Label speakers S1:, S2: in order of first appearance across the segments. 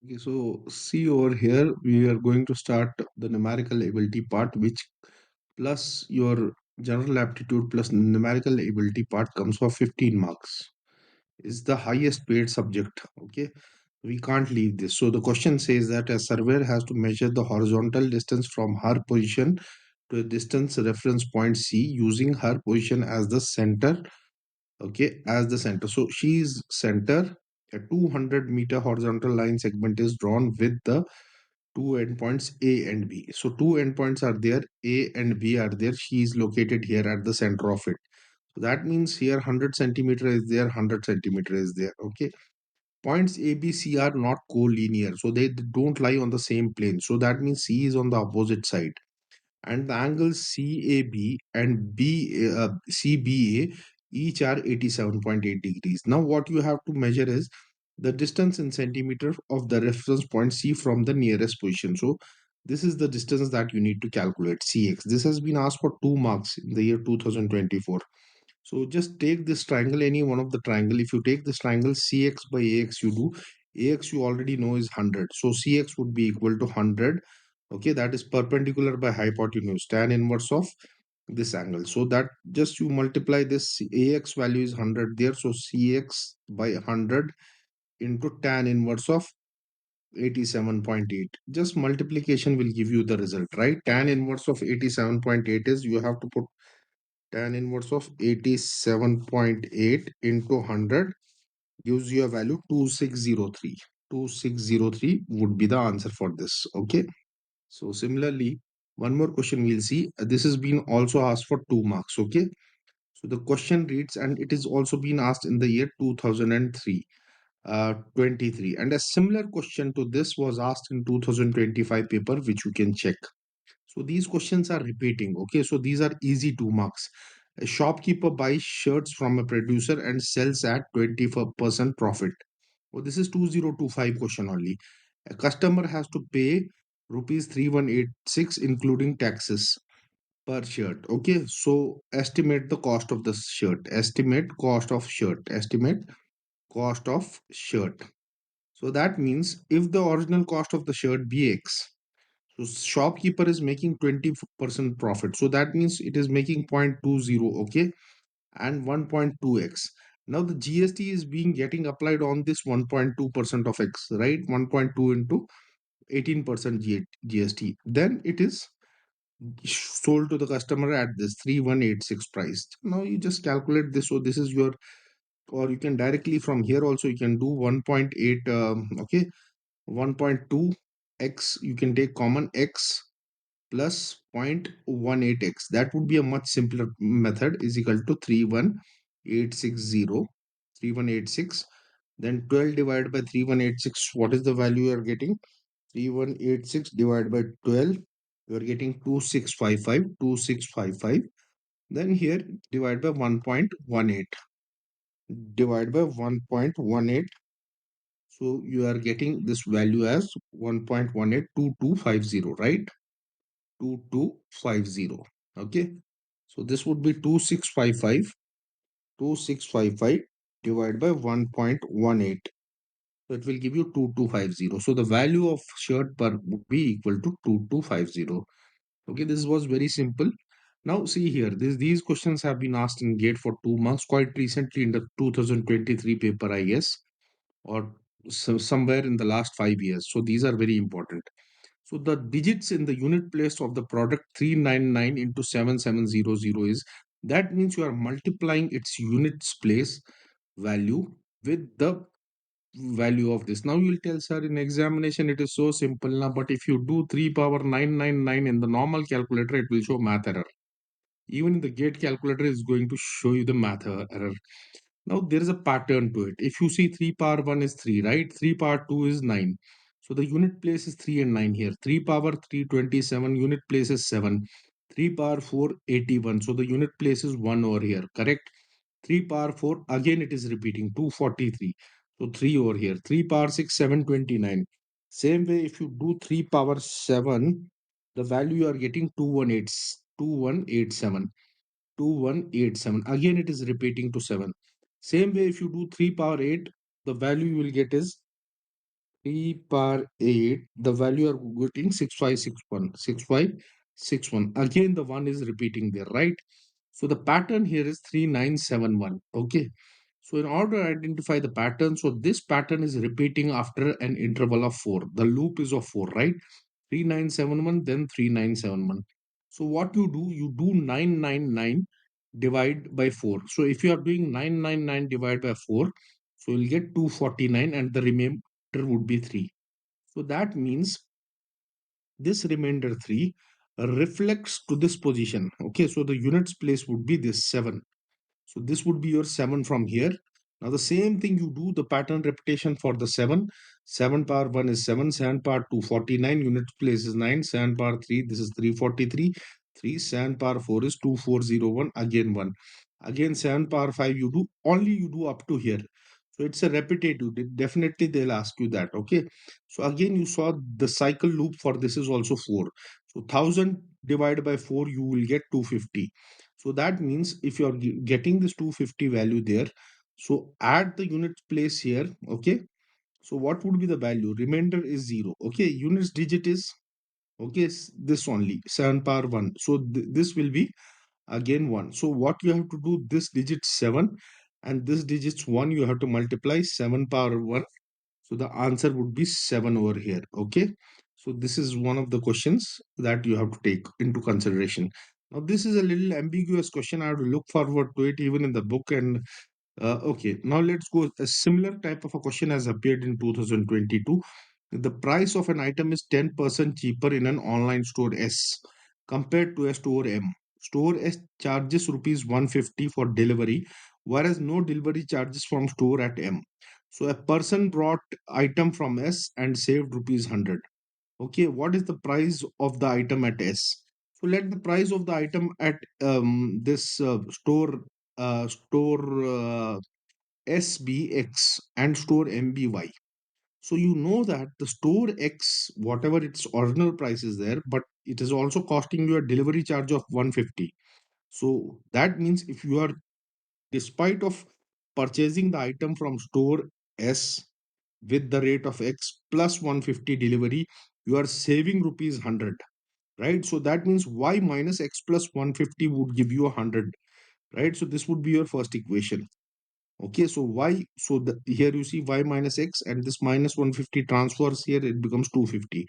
S1: Okay, so see over here, we are going to start the numerical ability part, which plus your general aptitude plus numerical ability part comes for 15 marks. Is the highest paid subject. Okay, we can't leave this. So the question says that a surveyor has to measure the horizontal distance from her position to a distance reference point C using her position as the center. Okay, as the center. So she is center. A 200-meter horizontal line segment is drawn with the two endpoints A and B. So two endpoints are there, A and B are there. She is located here at the center of it. So that means here 100 centimeter is there, 100 centimeter is there. Okay. Points A, B, C are not collinear. So they don't lie on the same plane. So that means C is on the opposite side. And the angles CAB and CBA each are 87.8 degrees. Now what you have to measure is the distance in centimeter of the reference point C from the nearest position. So this is the distance that you need to calculate, CX. This has been asked for 2 marks in the year 2024. So just take this triangle, any one of the triangle. If you take this triangle CX by AX, you do AX you already know is 100. So CX would be equal to 100. Okay, that is perpendicular by hypotenuse, tan inverse of this angle. So that just you multiply this, AX value is 100 there. So CX by 100 into tan inverse of 87.8. Just multiplication will give you the result, right? Tan inverse of 87.8 is you have to put tan inverse of 87.8 into 100 gives you a value 2603. 2603 would be the answer for this. Okay. So similarly, one more question we'll see. This has been also asked for 2 marks. Okay. So the question reads, and it is also been asked in the year 2003, 23. And a similar question to this was asked in 2025 paper, which you can check. So these questions are repeating. Okay, so these are easy 2 marks. A shopkeeper buys shirts from a producer and sells at 24% profit. Oh, this is 2025 question only. A customer has to pay rupees 3186 including taxes per shirt. Okay, so estimate the cost of the shirt. Estimate cost of shirt. Estimate cost of shirt. So that means if the original cost of the shirt be X, so shopkeeper is making 20% profit. So that means it is making 0.20, okay, and 1.2x. Now the GST is being getting applied on this 1.2% of x, right? 1.2 into 18% GST. Then it is sold to the customer at this 3186 price. Now you just calculate this. So this is your, or you can directly from here also you can do 1.8, okay, 1.2 x, you can take common x plus 0.18x. That would be a much simpler method, is equal to 31860. 3186. Then 12 divided by 3186. What is the value you are getting? 3186 divided by 12. You are getting 2655. 2655. Then here divide by 1.18. Divide by 1.18. So you are getting this value as 1.182250, right? 2250. Okay. So this would be 2655. 2655 divided by 1.18. So it will give you 2250. So the value of shirt per would be equal to 2250. Okay, this was very simple. Now see here, these questions have been asked in GATE for 2 months quite recently in the 2023 paper, I guess, or somewhere in the last 5 years. So these are very important. So the digits in the unit place of the product 399 into 7700 is, that means you are multiplying its units place value with the value of this. Now you will tell, sir, in examination it is so simple now, but if you do 3 power 999 in the normal calculator, it will show math error. Even in the gate calculator is going to show you the math error. Now there is a pattern to it. If you see 3 power 1 is 3, right? 3 power 2 is 9. So the unit place is 3 and 9 here. 3 power 3, 27. Unit place is 7. 3 power 4, 81. So the unit place is 1 over here, correct? 3 power 4, again it is repeating, 243. So 3 over here. 3 power 6, 729. Same way, if you do 3 power 7, the value you are getting 2187. 2187. Again, it is repeating to 7. Same way, if you do 3 power 8, the value you will get is 3 power 8, the value are getting 6561. 6561. Again, the 1 is repeating there, right? So the pattern here is 3971. Okay. So in order to identify the pattern, so this pattern is repeating after an interval of 4. The loop is of 4, right? 3971, then 3971. So what you do 999 divide by 4. So if you are doing 999 divided by 4, so you'll get 249 and the remainder would be 3. So that means this remainder 3 reflects to this position. Okay, so the units place would be this 7. So this would be your 7 from here. Now the same thing you do the pattern repetition for the 7. 7 power 1 is 7, 7 power 2 49, units place is 9, 7 power 3 this is 343, 3 7 power 4 is 2401, again 1. Again 7 power 5 you do up to here. So it's a repetitive. Definitely they'll ask you that. Okay. So again you saw the cycle loop for this is also 4. So 1000 divided by 4 you will get 250. So that means if you're getting this 250 value there, so add the units place here. Okay. So what would be the value? Remainder is 0. Okay. Units digit is, okay, this only 7 power 1. So this will be again 1. So what you have to do, this digit 7 and this digits 1, you have to multiply 7 power 1. So the answer would be 7 over here. Okay. So this is one of the questions that you have to take into consideration. Now this is a little ambiguous question. I have to look forward to it even in the book. And okay, now let's go. A similar type of a question has appeared in 2022. The price of an item is 10% cheaper in an online store S compared to a store M. Store S charges rupees 150 for delivery, whereas no delivery charges from store at M. So a person brought item from S and saved rupees 100. Okay, what is the price of the item at S? So let the price of the item at this store SBX and store MBY. So you know that the store X, whatever its original price is there, but it is also costing you a delivery charge of 150. So that means if you are, despite of purchasing the item from store S with the rate of X plus 150 delivery, you are saving rupees 100, right? So that means Y minus X plus 150 would give you 100, right? So this would be your first equation. Okay, so Y, so here you see Y minus X and this minus 150 transfers here, it becomes 250.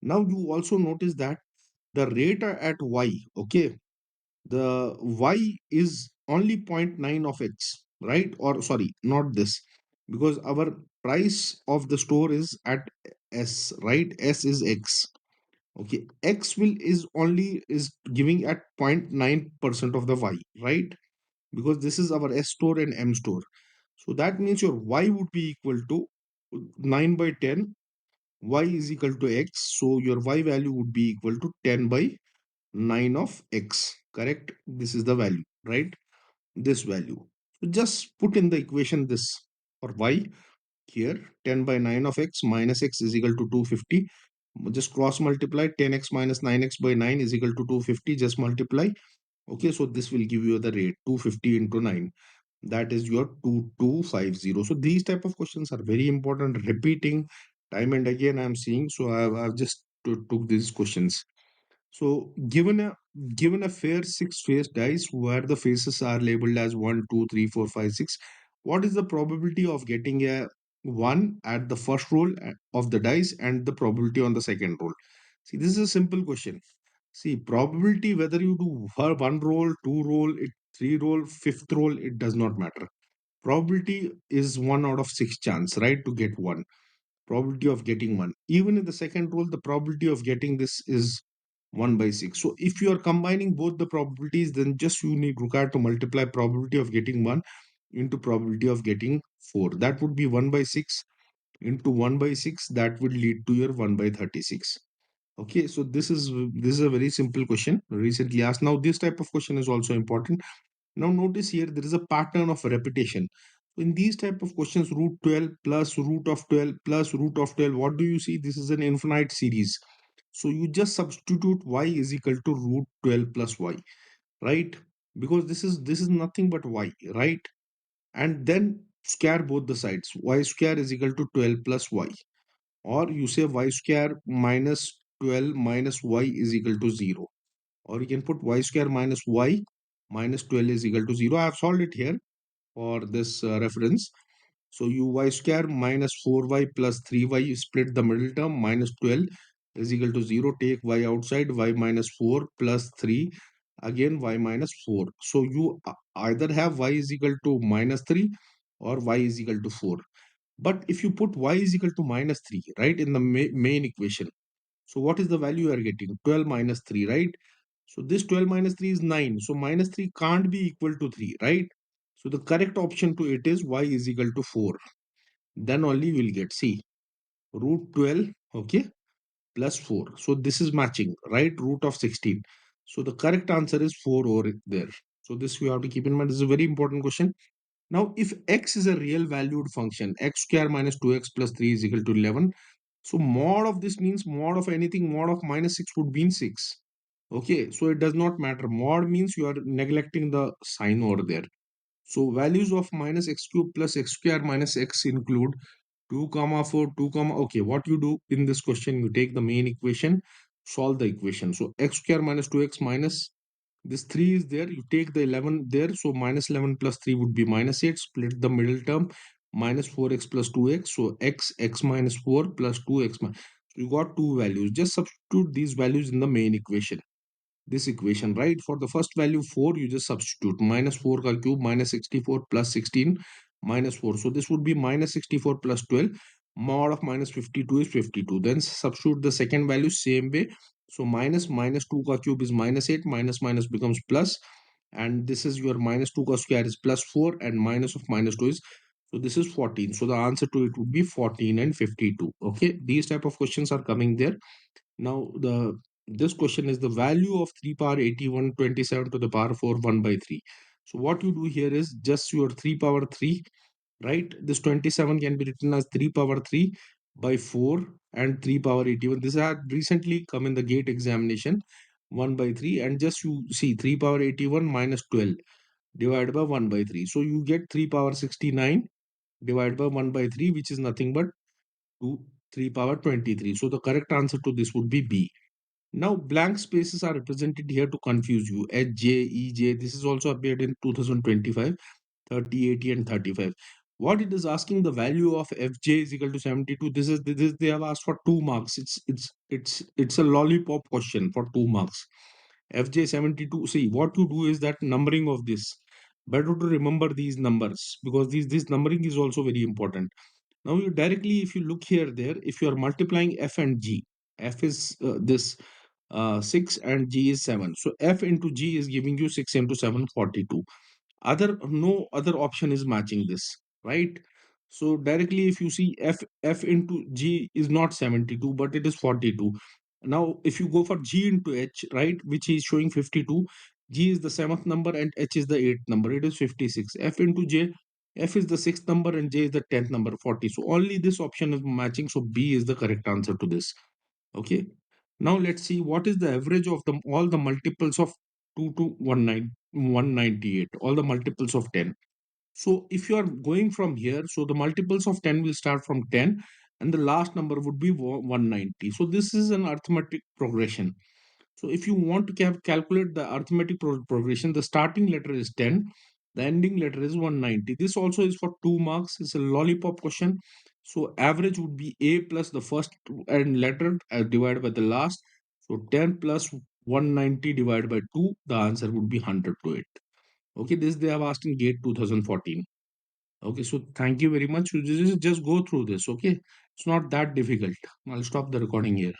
S1: Now you also notice that the rate at Y, okay, the Y is only zero point 0.9 of X, right? Or sorry, not this, because our price of the store is at S, right? S is X. Okay, X will is giving at 0.9% of the Y, right? Because this is our S store and M store. So that means your Y would be equal to 9 by 10. Y is equal to X. So your Y value would be equal to 10 by 9 of X. Correct? This is the value, right? This value. So just put in the equation this for Y here. 10 by 9 of X minus X is equal to 250. Just cross multiply. 10x minus 9x by 9 is equal to 250. Just multiply. Okay, so this will give you the rate 250 into 9. That is your 2250. So these type of questions are very important, repeating time and again I'm seeing. So I've just took these questions. So given a fair six-faced dice where the faces are labeled as 1, 2, 3, 4, 5, 6, what is the probability of getting a 1 at the first roll of the dice and the probability on the second roll? See, this is a simple question. See, probability whether you do one roll, two roll, three roll, fifth roll, it does not matter. Probability is 1 out of 6 chance, right, to get 1. Probability of getting 1. Even in the second roll, the probability of getting this is 1 by 6. So if you are combining both the probabilities, then just you need require to multiply probability of getting 1 into probability of getting 4. That would be 1 by 6 into 1 by 6. That would lead to your 1 by 36. Okay, so this is a very simple question recently asked. Now this type of question is also important. Now notice here there is a pattern of repetition. In these type of questions, root 12 plus root of 12 plus root of 12, what do you see? This is an infinite series. So you just substitute y is equal to root 12 plus y, right? Because this is nothing but y, right? And then square both the sides. Y square is equal to 12 plus y. or you say y square minus 12 minus y is equal to 0, or you can put y square minus y minus 12 is equal to 0. I have solved it here for this reference. So you y square minus 4y plus 3y, you split the middle term, minus 12 is equal to 0. Take y outside, y minus 4 plus 3, again y minus 4. So you either have y is equal to minus 3 or y is equal to 4. But if you put y is equal to minus 3, right, in the main equation, so what is the value you are getting? 12 minus 3, right? So this 12 minus 3 is 9. So minus 3 can't be equal to 3, right? So the correct option to it is y is equal to 4. Then only we'll get, see, root 12, okay, plus 4. So this is matching, right? Root of 16. So the correct answer is 4 over there. So this you have to keep in mind. This is a very important question. Now, if x is a real valued function, x square minus 2x plus 3 is equal to 11. So mod of this means mod of anything, mod of minus 6 would be in 6. Okay, so it does not matter. Mod means you are neglecting the sign over there. So values of minus x cube plus x square minus x include 2 comma 4, 2 comma. Okay, what you do in this question, you take the main equation, solve the equation. So x square minus 2x minus this 3 is there, you take the 11 there, so minus 11 plus 3 would be minus 8, split the middle term, minus 4x plus 2x, so x minus 4 plus 2x minus, so you got two values. Just substitute these values in the main equation, this equation, right? For the first value 4, you just substitute minus 4 ka cube minus 64 plus 16 minus 4. So this would be minus 64 plus 12. Mod of minus 52 is 52. Then substitute the second value same way. So minus 2 ka cube is minus 8, minus minus becomes plus, and this is your minus 2 ka square is plus 4, and minus of minus 2 is, so this is 14. So the answer to it would be 14 and 52. Okay, these type of questions are coming there. Now the this question is the value of 3 power 81 27 to the power 4 1 by 3. So what you do here is just your 3 power 3, right? This 27 can be written as 3 power 3 by 4 and 3 power 81. This had recently come in the gate examination, 1 by 3, and just you see 3 power 81 minus 12 divided by 1 by 3. So you get 3 power 69 divided by 1 by 3, which is nothing but 2 3 power 23. So the correct answer to this would be B. Now, blank spaces are represented here to confuse you. H, J, E, J. This is also appeared in 2025, 30, 80, and 35. What it is asking, the value of Fj is equal to 72. This they have asked for 2 marks. It's a lollipop question for 2 marks. Fj 72. See, what you do is that numbering of this. Better to remember these numbers, because this numbering is also very important. Now you directly, if you look here, there, if you are multiplying f and g, f is this 6 and g is 7. So f into g is giving you 6 into 7, 42. No other option is matching this, right? So directly, if you see f into g is not 72, but it is 42. Now if you go for g into h, right, which is showing 52, g is the 7th number and h is the 8th number, it is 56. F into j, f is the 6th number and j is the 10th number, 40. So only this option is matching, so b is the correct answer to this. Okay, now let's see what is the average of all the multiples of 2 to 198, all the multiples of 10. So if you are going from here, so the multiples of 10 will start from 10 and the last number would be 190. So this is an arithmetic progression. So if you want to calculate the arithmetic progression, the starting letter is 10, the ending letter is 190. This also is for 2 marks. It's a lollipop question. So average would be A plus the first and letter divided by the last. So 10 plus 190 divided by 2, the answer would be 100 to it. Okay, this they have asked in GATE 2014. Okay, so thank you very much. You just go through this. Okay, it's not that difficult. I'll stop the recording here.